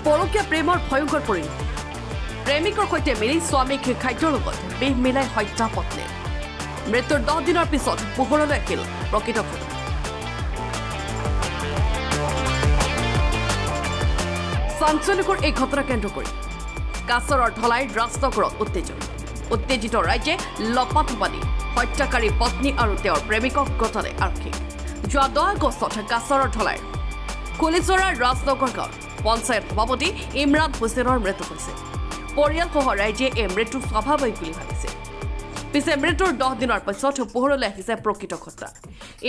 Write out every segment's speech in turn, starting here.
পৰকীয়া প্ৰেমৰ ভয়ংকৰ পৰিণতি প্ৰেমিকৰ সৈতে মিলি স্বামীক খাদ্যৰ লগত বিহ মিলাই হত্যা পত্নী মৃত্যুৰ 10 দিনৰ পিছত পোহৰলৈ আহিল প্ৰকৃত ঘটনা চাঞ্চল্যকৰ এই ঘটনা কেন্দ্ৰ কৰি কাছৰৰ ঢলাই ৰাজনগৰত উত্তেজিত ৰাইজে লপাথপা দি হত্যাকাৰী পত্নী আৰু তেওঁৰ প্ৰেমিকক গতালে আৰক্ষী যোৱা 10 আগষ্টত কাছৰৰ ঢলাইৰ কুলিচৰাৰ ৰাজনগৰ গাঁৱৰ পঞ্চায়ত সভাপতি ইমৰান হুছেইনৰ মৃত্যু হৈছে পৰিয়ালসহ ৰাইজে এই মৃত্যু স্বাভাৱিক বুলি ভাবিছে পিছে মৃত্যুৰ 10 দিনৰ পিছত পোহৰলৈ আহিছে প্ৰকৃত ঘটনা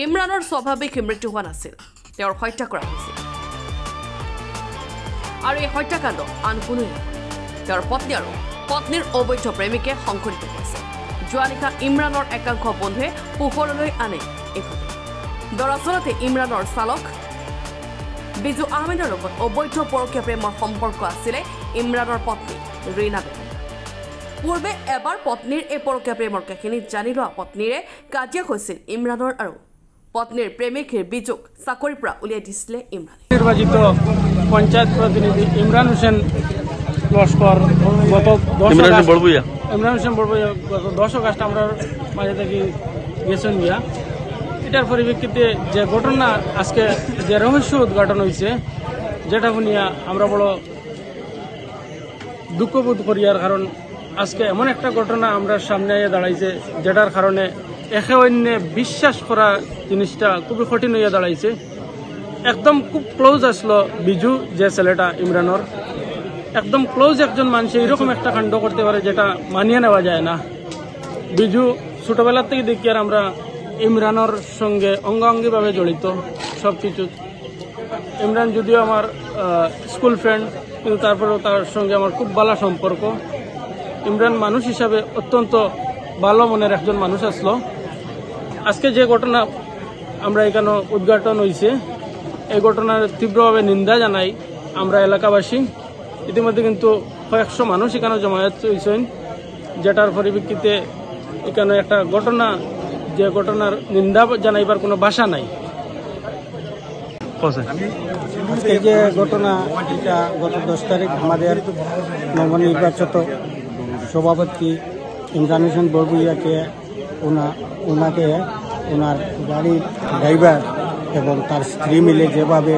ইমৰানৰ স্বাভাৱিক মৃত্যু হোৱা নাছিল তেওঁৰ হত্যা কৰা হৈছিল আৰু এই হত্যাকাণ্ড আন কোনো তেওঁৰ পত্নী আৰু পত্নীৰ অবৈধ প্ৰেমিকে সংঘটিত কৰিছে যোৱা নিশা ইমৰানৰ একাংশ বন্ধুৱে পোহৰলৈ আনে এই ঘটনা দৰাচলতে ইমৰানৰ চালক বিজু আহমেদৰ লগত অবৈধ পৰকীয়া প্ৰেমৰ সম্পৰ্ক আছিলে ইমৰানৰ পত্নী ৰীনা বেগম পূৰ্বে এবাৰ পত্নীৰ এই পৰকীয়া প্ৰেমৰ কাহিনী জানি লোৱা পত্নীৰে কাজিয়া হৈছিল ইমৰানৰ আৰু পত্নীৰ প্ৰেমিকৰ বিজুক চাকৰিৰ পৰা উলিয়াই দিছিলে ইমৰানে নিৰ্বাচিত পঞ্চায়েত প্ৰতিনিধি ইমরান হোসেন লস্কর গত 10 আগস্ট আমরা মাঝে থেকে গেছেন গিয়া এটার পরিপ্রেক্ষিতে যে ঘটনা আজকে যে রহস্য উদ্ঘাটন হয়েছে যেটা শুনিয়া আমরা বড় দুঃখবোধ করিয়ার কারণ আজকে এমন একটা ঘটনা আমরা সামনে আইয়া দাঁড়াইছে যেটার কারণে একে অন্যে বিশ্বাস করা জিনিসটা খুবই কঠিন হইয়া দাঁড়াইছে একদম খুব ক্লোজ আসলো বিজু যে ছেলেটা ইমরানর একদম ক্লোজ একজন মানুষ এরকম একটা কাণ্ড করতে পারে যেটা মানিয়ে নেওয়া যায় না বিজু ছোটবেলা থেকে দেখি আর আমরা ইমরানর সঙ্গে অঙ্গাঙ্গিভাবে জড়িত সবকিছু ইমরান যদিও আমার স্কুল ফ্রেন্ড কিন্তু তারপরেও তার সঙ্গে আমার খুব ভালো সম্পর্ক ইমরান মানুষ হিসাবে অত্যন্ত ভালো মনের একজন মানুষ আসলো আজকে যে ঘটনা আমরা এখানে উদ্ঘাটন হয়েছে এই ঘটনার তীব্রভাবে নিন্দা জানাই আমরা এলাকাবাসী ইতিমধ্যে কিন্তু কয়েকশো মানুষ এখানে জমায়েত হয়েছেন যেটার পরিপ্রেক্ষিতে এখানে একটা ঘটনা যে ঘটনার নিন্দা জানাইবার কোনো ভাষা নাই আজকে যে ঘটনা এটা গত 10 তারিখ আমাদের নবনির্বাচিত সভাপতি ইমরান হোসেন বরবুইয়াকে ওনাকে ওনার গাড়ির ড্রাইভার এবং তার স্ত্রী মিলে যেভাবে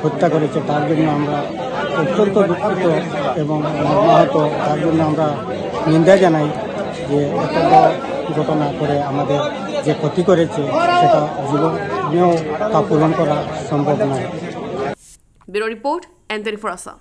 হত্যা করেছে তার জন্য আমরা অত্যন্ত দুঃখিত এবং মর্মাহত তার জন্য আমরা নিন্দা জানাই যে এত বড় ঘটনা করে আমাদের যে ক্ষতি করেছে সেটা জীবনেও তা পূরণ করা সম্ভব নয়। Bureau report, NTV for Assam.